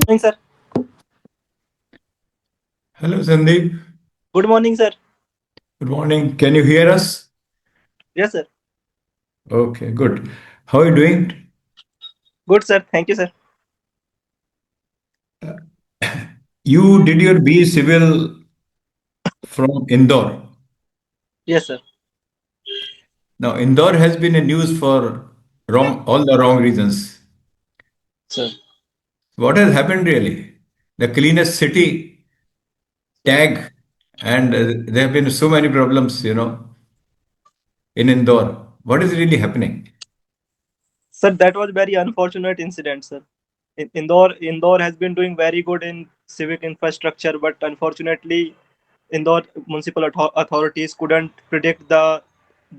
Morning, sir. Hello, Sandeep. Good morning, sir. Good morning. Can you hear us? Yes, sir. Okay, good. How are you doing? Good, sir. Thank you, sir. You did your B Civil from Indore. Yes, sir. Now, Indore has been in news for all the wrong reasons. Sir. What has happened really? The cleanest city tag, and there have been so many problems, in Indore. What is really happening? Sir, that was very unfortunate incident, sir. Indore has been doing very good in civic infrastructure, but unfortunately, Indore municipal authorities couldn't predict the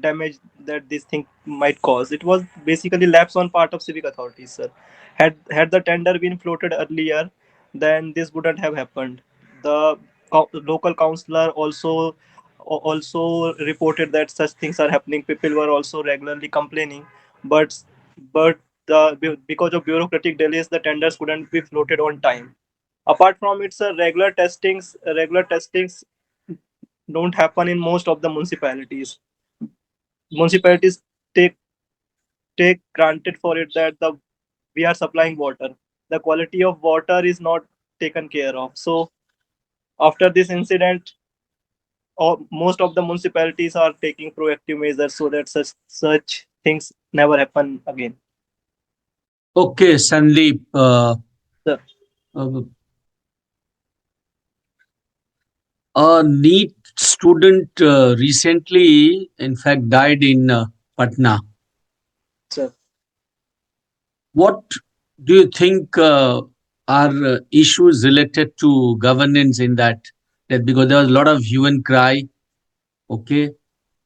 damage that this thing might cause. It was basically lapse on part of civic authorities, sir. Had the tender been floated earlier, then this wouldn't have happened. The local councillor also reported that such things are happening. People were also regularly complaining, but because of bureaucratic delays, the tenders couldn't be floated on time. Apart from it, sir, regular testings don't happen in most of the municipalities. Municipalities take take granted for it that the we are supplying water. The quality of water is not taken care of. So after this incident, most of the municipalities are taking proactive measures so that such things never happen again. Okay, Sandeep. Sir. Uh, a NEET student recently, in fact, died in Patna. Sir. What do you think are issues related to governance in that? That because there was a lot of hue and cry. Okay,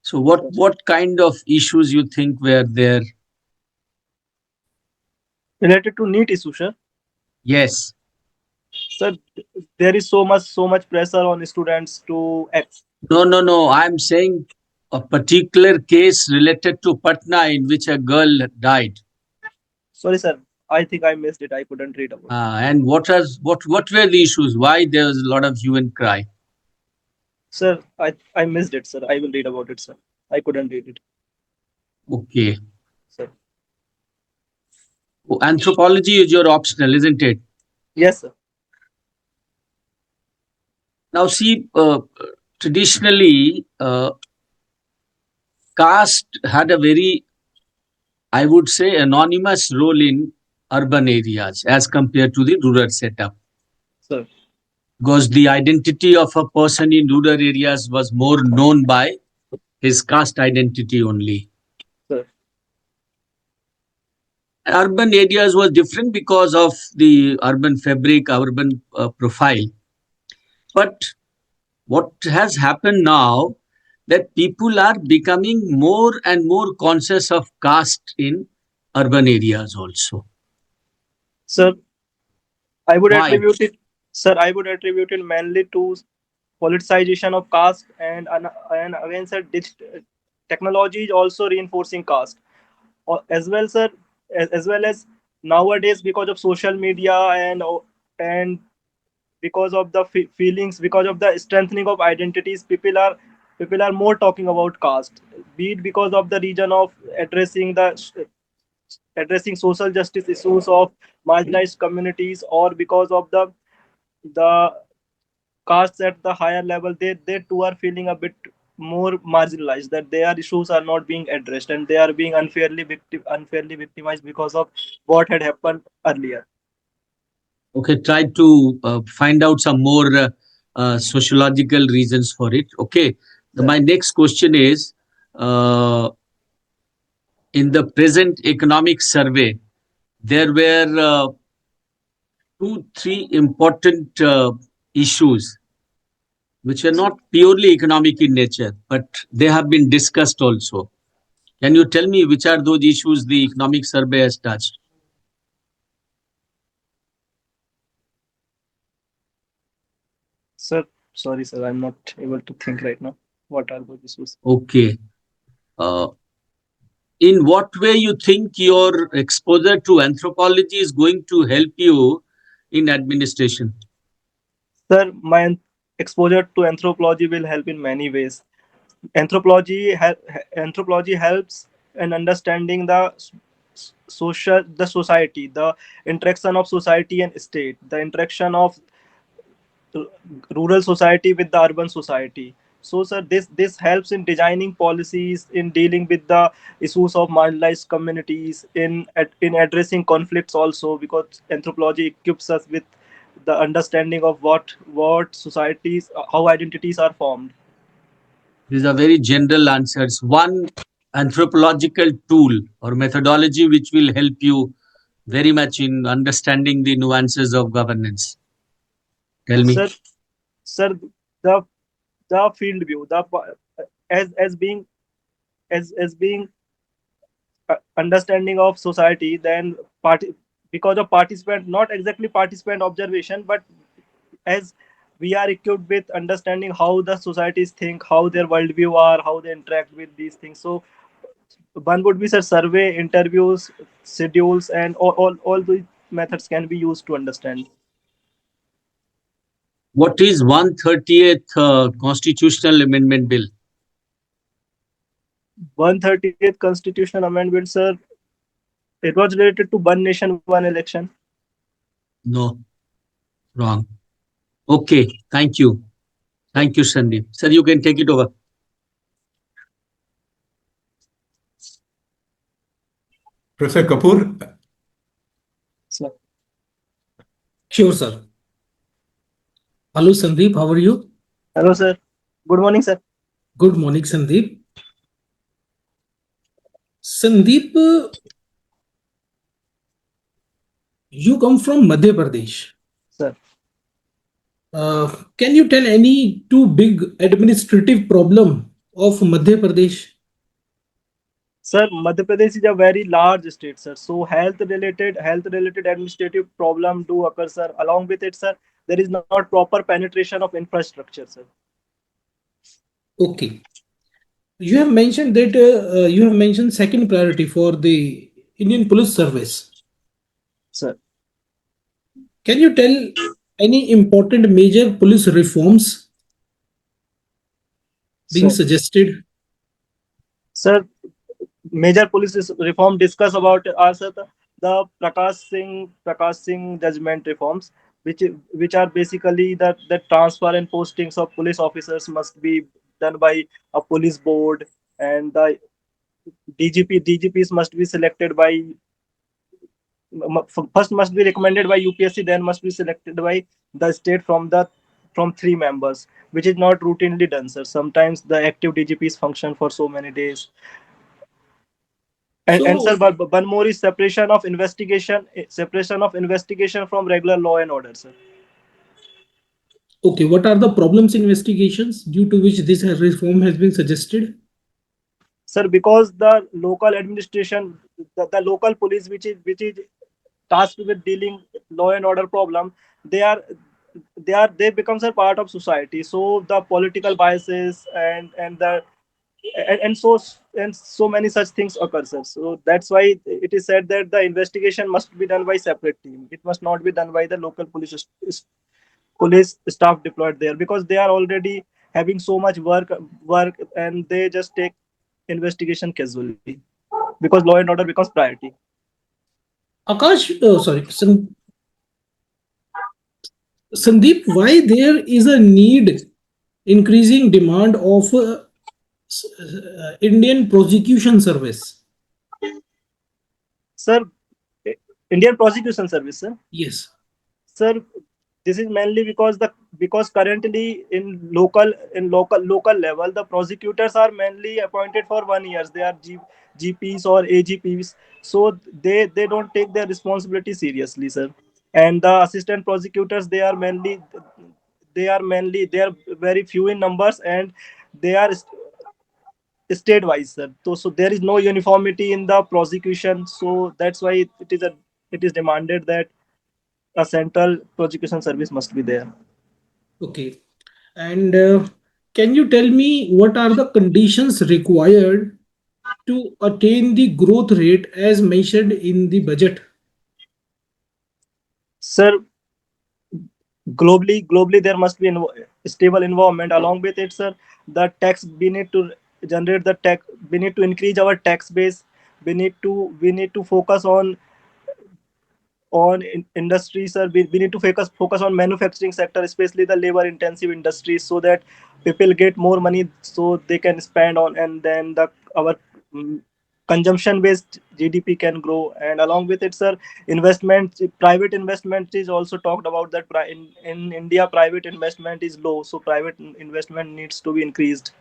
so what kind of issues you think were there? Related to NEET issue, sir. Yes. Sir, there is so much pressure on students to act. No. I'm saying a particular case related to Patna in which a girl died. Sorry, sir. I think I missed it. I couldn't read about it. And what were the issues? Why there was a lot of hue and cry? Sir, I missed it, sir. I will read about it, sir. I couldn't read it. Okay. Sir. Anthropology is your optional, isn't it? Yes, sir. Now, see, traditionally, caste had a very, I would say, anonymous role in urban areas as compared to the rural setup. Sir. Because the identity of a person in rural areas was more known by his caste identity only. Sir. Urban areas was different because of the urban fabric, urban profile. But what has happened now that people are becoming more and more conscious of caste in urban areas also. Sir, I would Why? attribute it. Sir, I would attribute it mainly to politicization of caste and again, sir, technology is also reinforcing caste. As well, sir, as well as nowadays because of social media and because of the feelings, because of the strengthening of identities, people are more talking about caste, be it because of the region of addressing social justice issues of marginalized communities, or because of the castes at the higher level, they too are feeling a bit more marginalized, that their issues are not being addressed and they are being unfairly victimized because of what had happened earlier. Okay, try to find out some more sociological reasons for it. Okay, my next question is in the present economic survey, there were 2-3 important issues which are not purely economic in nature, but they have been discussed also. Can you tell me which are those issues the economic survey has touched? Sir, sorry, sir, I'm not able to think right now. What are those issues? Okay. In what way you think your exposure to anthropology is going to help you in administration? Sir, my exposure to anthropology will help in many ways. Anthropology helps in understanding the society, the interaction of society and state, the interaction of rural society with the urban society. So, sir, this helps in designing policies, in dealing with the issues of marginalized communities, in addressing conflicts also, because anthropology equips us with the understanding of what societies, how identities are formed. These are very general answers. One anthropological tool or methodology which will help you very much in understanding the nuances of governance. Tell me. Sir, sir, the the field view, as being as being understanding of society, then because of participant, not exactly participant observation, but as we are equipped with understanding how the societies think, how their worldview are, how they interact with these things. So one would be, sir, survey, interviews, schedules, and all the methods can be used to understand. What is 130th Constitutional Amendment Bill? 130th constitutional amendment, sir, it was related to one nation, one election. No, wrong. Okay, thank you. Thank you, Sandeep. Sir, you can take it over. Professor Kapoor, Sir. Sure, sir. Hello, Sandeep. How are you? Hello, sir. Good morning, sir. Good morning, Sandeep. Sandeep, you come from Madhya Pradesh. Sir. Can you tell any two big administrative problem of Madhya Pradesh? Sir, Madhya Pradesh is a very large state, sir. So health related administrative problem do occur, sir. Along with it, sir, there is not proper penetration of infrastructure, sir. Okay. You have mentioned that you have mentioned second priority for the Indian Police Service. Sir. Can you tell any important major police reforms being Sir. suggested? Sir, major police reform discuss about are, sir, the Prakash Singh judgment reforms, which are basically the transfer and postings of police officers must be done by a police board, and the DGPs must be selected by first must be recommended by UPSC, then must be selected by the state from three members, which is not routinely done, sir. Sometimes the active DGPs function for so many days. And So, sir, but one more is separation of investigation from regular law and order, sir. okay, what are the problems investigations due to which this reform has been suggested? Sir, because the local administration, the local police, which is tasked with dealing law and order problem, they are they becomes a part of society. So the political biases and so many such things occur, sir. So that's why it is said that the investigation must be done by separate team. It must not be done by the local police staff deployed there, because they are already having so much work, and they just take investigation casually, because law and order becomes priority. Akash, sorry, Sandeep, why there is a need increasing demand of Indian prosecution service? Sir, Indian prosecution service, sir. Yes. Sir, this is mainly because currently in local level, the prosecutors are mainly appointed for 1 year. They are GPs or AGPs, so they don't take their responsibility seriously, sir. And the assistant prosecutors, they are very few in numbers, and they are state wise, sir. So there is no uniformity in the prosecution. So that's why it is demanded that a central prosecution service must be there. Okay. And can you tell me what are the conditions required to attain the growth rate as mentioned in the budget? Sir, Globally there must be stable environment. Along with it, sir, the tax, we need to generate the tax, we need to increase our tax base. We need to focus on industries, sir. We need to focus on manufacturing sector, especially the labor intensive industries, so that people get more money so they can spend on, and then our mm, consumption based GDP can grow. And along with it, sir, investment, private investment is also talked about, that in India private investment is low, so private investment needs to be increased.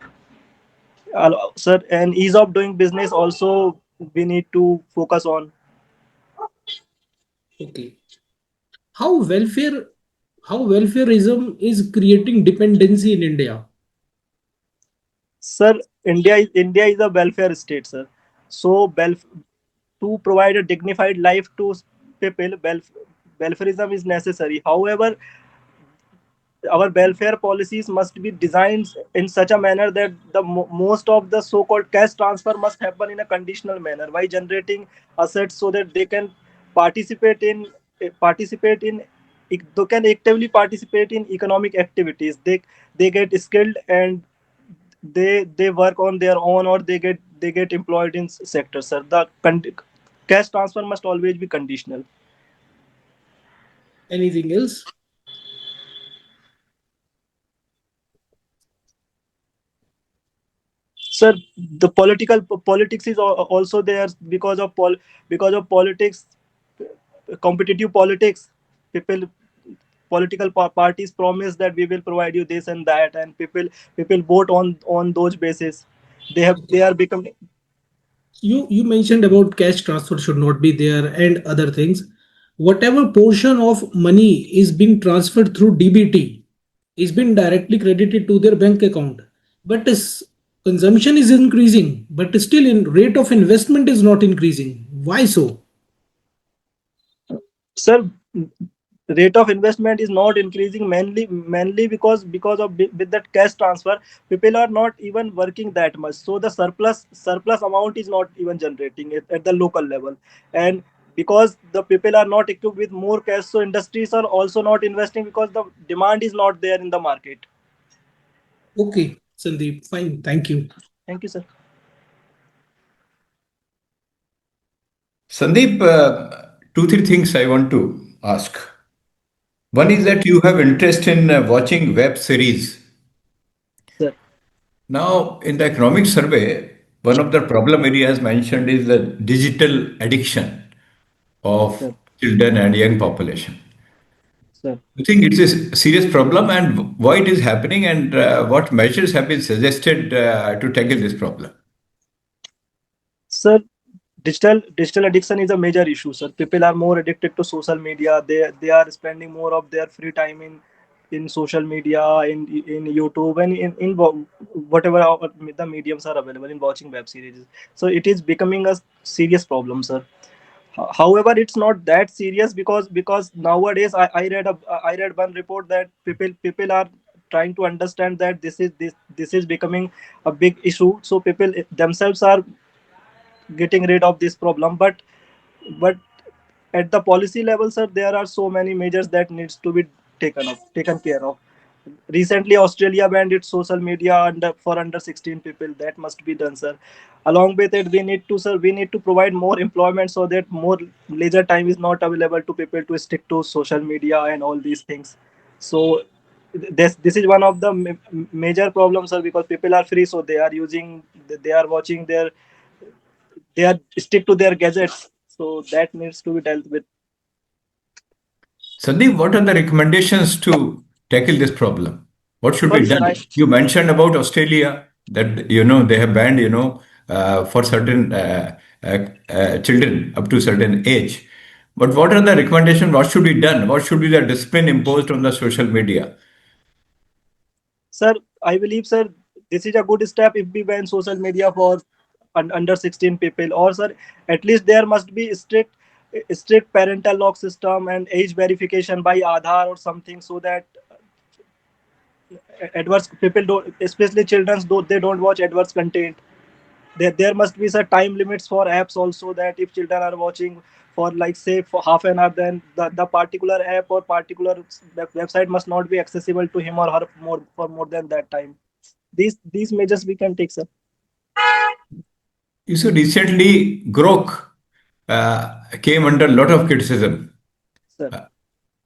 Sir, and ease of doing business also we need to focus on. Okay. How welfare how welfareism is creating dependency in India? Sir, India is a welfare state, sir. So, to provide a dignified life to people, welfareism is necessary. However, our welfare policies must be designed in such a manner that most of the so-called cash transfer must happen in a conditional manner, by generating assets so that they can participate in participate in they can actively participate in economic activities. They get skilled, and they work on their own, or they get employed in sectors, sir. Cash transfer must always be conditional. Anything else? Sir, the politics is also there, because of politics, competitive politics. People, political parties promise that we will provide you this and that, and people vote on those basis. They Okay. are becoming. You mentioned about cash transfer should not be there and other things. Whatever portion of money is being transferred through DBT is being directly credited to their bank account. But consumption is increasing, but still in rate of investment is not increasing. Why so? Sir, rate of investment is not increasing, mainly because of with that cash transfer, people are not even working that much, so the surplus amount is not even generating it at the local level. And because the people are not equipped with more cash, so industries are also not investing, because the demand is not there in the market. Okay, Sandeep, fine. Thank you. Thank you, sir. Sandeep, two, three things I want to ask. One is that you have interest in watching web series. Sir. Now, in the economic survey, one of the problem areas mentioned is the digital addiction of Sir. children and young population. Sir. I think it's a serious problem, and why it is happening, and what measures have been suggested to tackle this problem. Sir, digital addiction is a major issue, sir. People are more addicted to social media. They are spending more of their free time in social media, in YouTube, and whatever the mediums are available in watching web series. So it is becoming a serious problem, sir. However, it's not that serious, because nowadays I read one report that people are trying to understand that this is becoming a big issue. So people themselves are getting rid of this problem. But at the policy level, sir, there are so many measures that needs to be taken care of. Recently Australia banned its social media for under 16 people. That must be done, sir. Along with it, we need to provide more employment, so that more leisure time is not available to people to stick to social media and all these things. So this is one of the major problems, sir, because people are free, so they are watching they are stick to their gadgets, so that needs to be dealt with. Sandeep, what are the recommendations to tackle this problem? What should be Sorry, sir. done? You mentioned about Australia that they have banned for certain children up to certain age. But what are the recommendations? What should be done? What should be the discipline imposed on the social media? Sir, I believe, sir, this is a good step if we ban social media for under 16 people. Or, sir, at least there must be strict parental lock system and age verification by Aadhaar or something, so that adverse people don't, especially children, though they don't watch adverse content. there must be some time limits for apps also, that if children are watching for like say for half an hour, then the particular app or particular website must not be accessible to him or her more than that time. These measures we can take, sir. You see, recently, Grok came under a lot of criticism. Sir.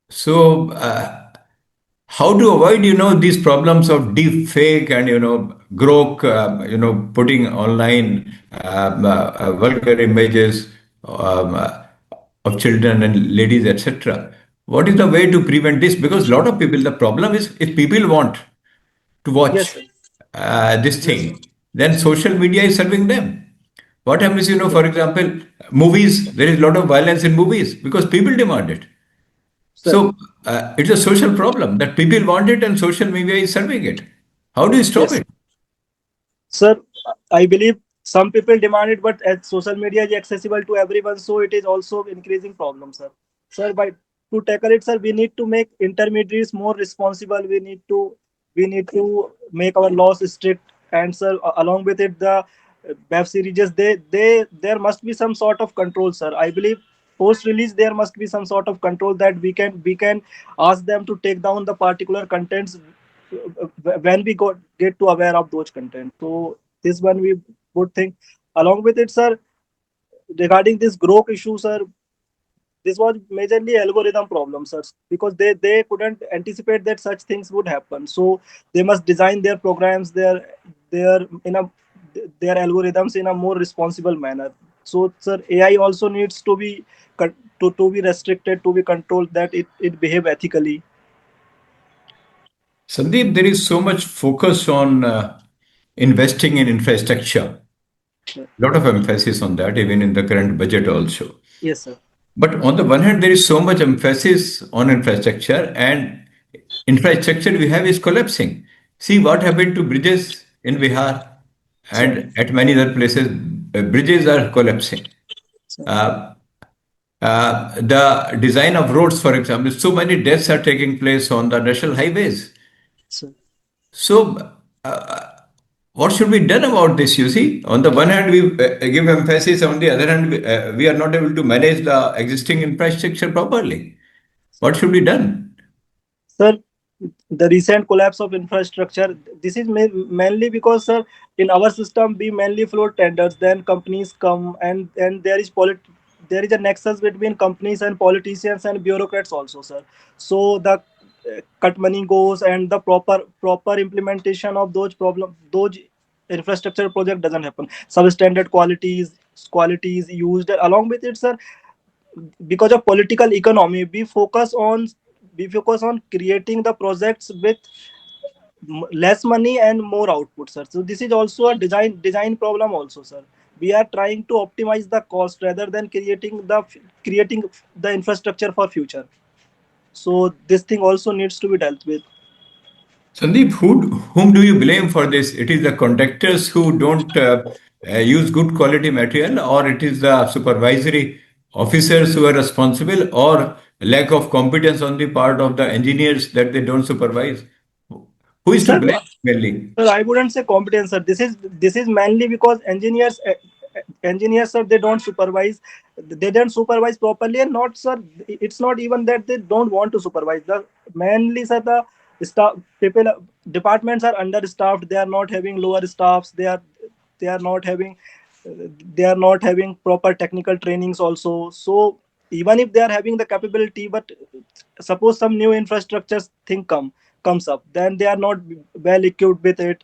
So, how to avoid, these problems of deep fake and, Grok, putting online vulgar images of children and ladies, etc. What is the way to prevent this? Because a lot of people, the problem is if people want to Yes, watch sir. this Yes, sir. thing, then social media is serving them. What happens, Yes, for example, movies, there is a lot of violence in movies because people demand it. sir. So it's a social problem that people want it and social media is serving it. How do you stop Yes. it? Sir, I believe some people demand it, but as social media is accessible to everyone, so it is also increasing problem, sir. Sir, by to tackle it, sir, we need to make intermediaries more responsible. We need to make our laws strict, and sir, along with it, the web series, they there must be some sort of control, sir. I believe post release there must be some sort of control that we can ask them to take down the particular contents when we get to aware of those content. So this one we would think. Along with it, sir, regarding this growth issue, sir, this was majorly algorithm problem, sir, because they couldn't anticipate that such things would happen. So they must design their programs, their in a their algorithms in a more responsible manner. So, sir, AI also needs to be to be restricted, to be controlled, that it behave ethically. Sandeep, there is so much focus on investing in infrastructure. Sir. A lot of emphasis on that, even in the current budget also. Yes, sir. But on the one hand, there is so much emphasis on infrastructure, and infrastructure we have is collapsing. See what happened to bridges in Bihar Sir. and at many other places, bridges are collapsing. Sir. Uh, the design of roads, for example, so many deaths are taking place on the national highways. Sir. So, what should be done about this? You see, on the one hand, we give emphasis, on the other hand, we are not able to manage the existing infrastructure properly. What should be done? Sir, the recent collapse of infrastructure, this is mainly because, sir, in our system, we mainly float tenders, then companies come, and there is a nexus between companies and politicians and bureaucrats also, sir. So the cut money goes, and the proper implementation of those infrastructure project doesn't happen. Substandard qualities used along with it, sir, because of political economy, we focus on creating the projects with less money and more output, sir. So this is also a design problem also, sir. We are trying to optimize the cost rather than creating the infrastructure for future. So this thing also needs to be dealt with. Sandeep, whom do you blame for this? It is the contractors who don't use good quality material, or it is the supervisory officers who are responsible, or lack of competence on the part of the engineers that they don't supervise? Who is to Sir, blame mainly? sir, I wouldn't say competence, sir. This is mainly because engineers, sir, they don't supervise properly, and not, sir. It's not even that they don't want to supervise. The mainly, sir, the staff people departments are understaffed. They are not having lower staffs. They are not having they are not having proper technical trainings also. So even if they are having the capability, but suppose some new infrastructure thing comes up, then they are not well equipped with it.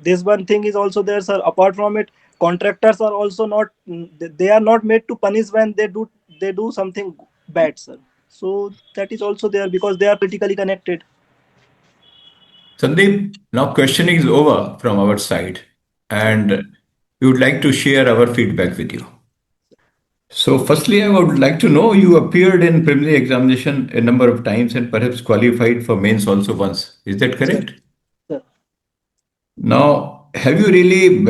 This one thing is also there, sir. Apart from it, contractors are also not, they are not made to punish when they do something bad, sir. So that is also there because they are politically connected. Sandeep, now questioning is over from our side, Sir. and we would like to share our feedback with you. So, firstly, I would like to know you appeared in preliminary examination a number of times and perhaps qualified for mains also once. Is that Sir. correct? Sir. Now, have you really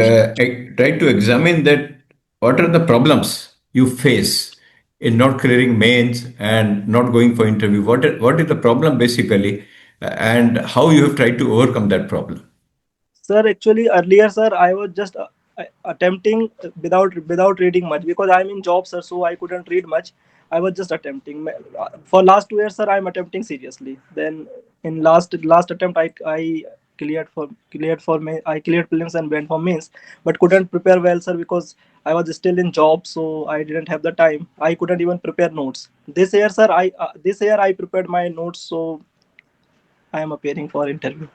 tried to examine that what are the problems you face in not clearing mains and not going for interview? What is the problem basically, and how you have tried to overcome that problem? Sir, actually earlier, sir, I was just attempting without reading much, because I'm in job, sir, so I couldn't read much. I was just attempting. For last 2 years, sir, I'm attempting seriously. Then in last attempt, I cleared prelims and went for mains, but couldn't prepare well, sir, because I was still in job, so I didn't have the time. I couldn't even prepare notes. This year I prepared my notes, so I am appearing for interview.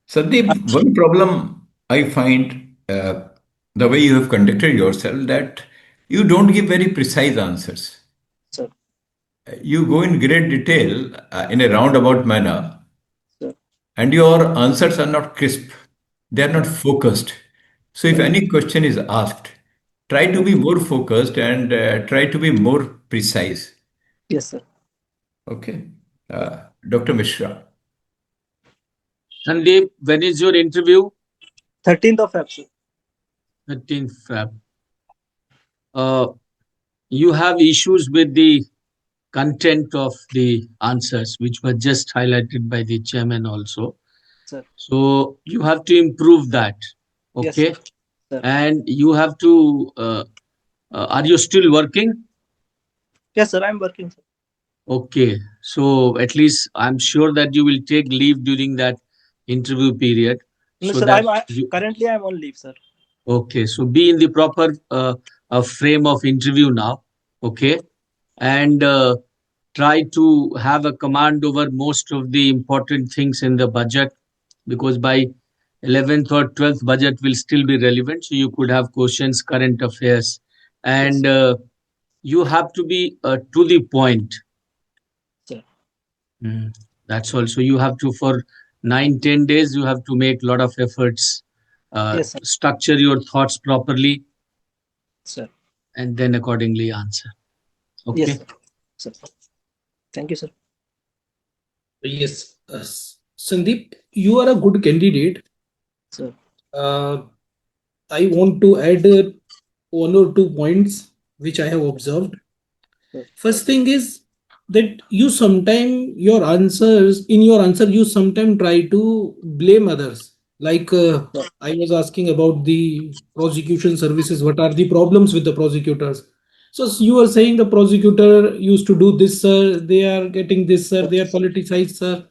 Sandeep, one problem I find the way you have conducted yourself that you don't give very precise answers. Sir, You go in great detail in a roundabout manner, sir, and your answers are not crisp. They are not sir, focused. So, if sir. any question is asked, try to be Okay. more focused and try to be more precise. Yes, sir. Okay. Dr. Mishra. Sandeep, when is your interview? 13th of Feb, sir. 13th Feb. You have issues with the content of the answers, which were just highlighted by the chairman also. Sir. So you have to improve that. Yes, sir. Okay. Sir. And you have to, are you still working? Yes, sir. I'm working, sir. Okay. So at least I'm sure that you will take leave during that interview period No, so sir. that you, Currently I'm on leave, sir. okay. So be in the proper frame of interview now. Okay. And try to have a command over most of the important things in the budget, because by 11th or 12th budget will still be relevant, so you could have questions, current affairs, Yes, and you have to be to the point. sir. That's also, you have to, for 9-10 days you have to make a lot of efforts, Yes, sir. structure your thoughts properly, Sir. and then accordingly answer. Yes, Okay. sir. Sir. Thank you, sir. Yes, Sandeep, you are a good candidate. Sir. Uh, I want to add one or two points which I have observed. Sir. First thing is that you sometime your answers in your answer you sometime try to blame others. Like Sir. I was asking about the prosecution services. What are the problems with the prosecutors? So you are saying the prosecutor used to do this, sir. They are getting this, sir. Sir. They are politicized, sir.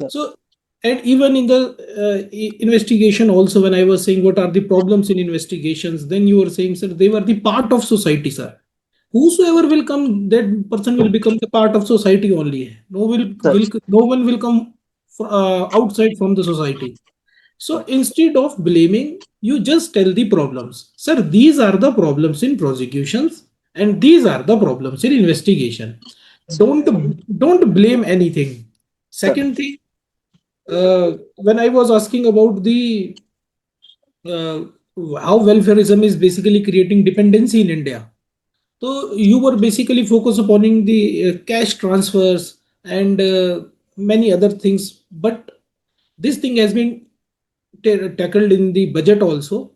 Sir. So, and even in the investigation, also, when I was saying what are the problems in investigations, then you were saying, sir, they were the part of society, sir. Whosoever will come, that person will become the part of society only. Sir. No one will come outside from the society. So Sir. instead of blaming, you just tell the problems. Sir, these are the problems in prosecutions, and these are the problems in investigation. Sir. Don't blame anything. Sir. Second thing, when I was asking about the uh, how welfareism is basically creating dependency in India, so you were basically focused upon the cash transfers and many other things, but this thing has been tackled in the budget also.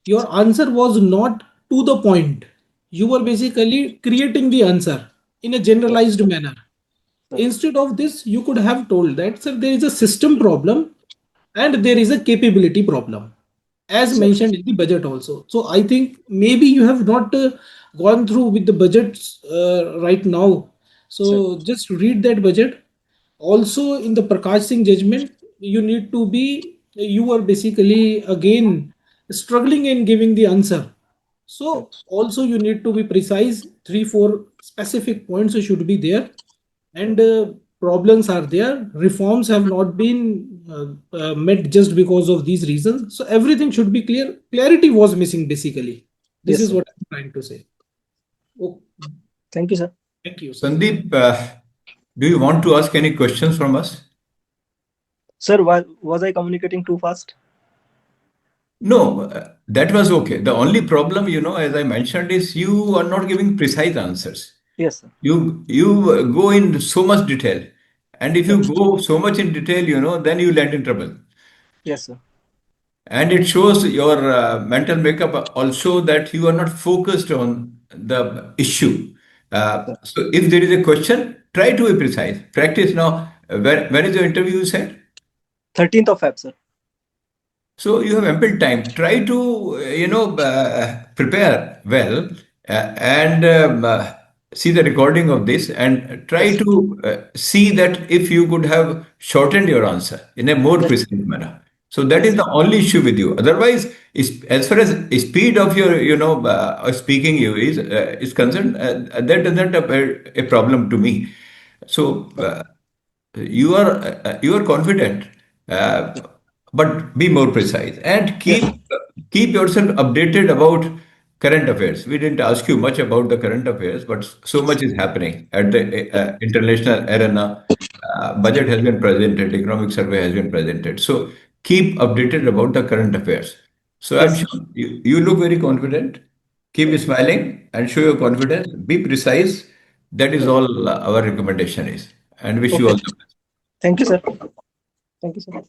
Your answer was not to the point. You were basically creating the answer in a Sir. generalized manner. Sir. Instead of this, you could have told that, sir, there is a system problem and there is a capability problem, as Sir. mentioned in the budget also. So I think maybe you have not gone through with the budgets right now. Sir. So just read that budget. Also, in the Prakash Singh judgment, you are basically again struggling in giving the answer. Sir. So also you need to be precise. 3, 4 specific points should be there, and problems are there. Reforms have not been met just because of these reasons. So everything should be clear. Clarity was missing basically. This Yes, is sir. what I'm trying to say. Oh, Thank you, sir. thank you. Sandeep, do you want to ask any questions from us? Sir, was I communicating too fast? No, that was okay. The only problem, as I mentioned, is you are not giving precise answers. Yes, sir. You go in so much detail, and if Sir. you go so much in detail, then you land in trouble. Yes, sir. And it shows your mental makeup also that you are not focused on the issue. Sir. So if there is a question, try to be precise. Practice now. when is your interview, you said? 13th of Feb, sir. So you have ample time. Try to, prepare well and see the recording of this and try Yes, to see that if you could have shortened your answer in a more yes, precise manner. So that is yes, the only issue with you. Otherwise, as far as speed of your, speaking you is concerned, that is not a problem to me. So you are confident, uh, but be more precise and yes, keep yourself updated about current affairs. We didn't ask you much about the current affairs, but so much is happening at the international arena. Budget has been presented, economic survey has been presented. So keep updated about the current affairs. So I'm yes, sir. sure you look very confident. Keep smiling and show your confidence. Be precise. That is all our recommendation is. And wish you Okay. all the best. Thank you, sir. Thank you, sir.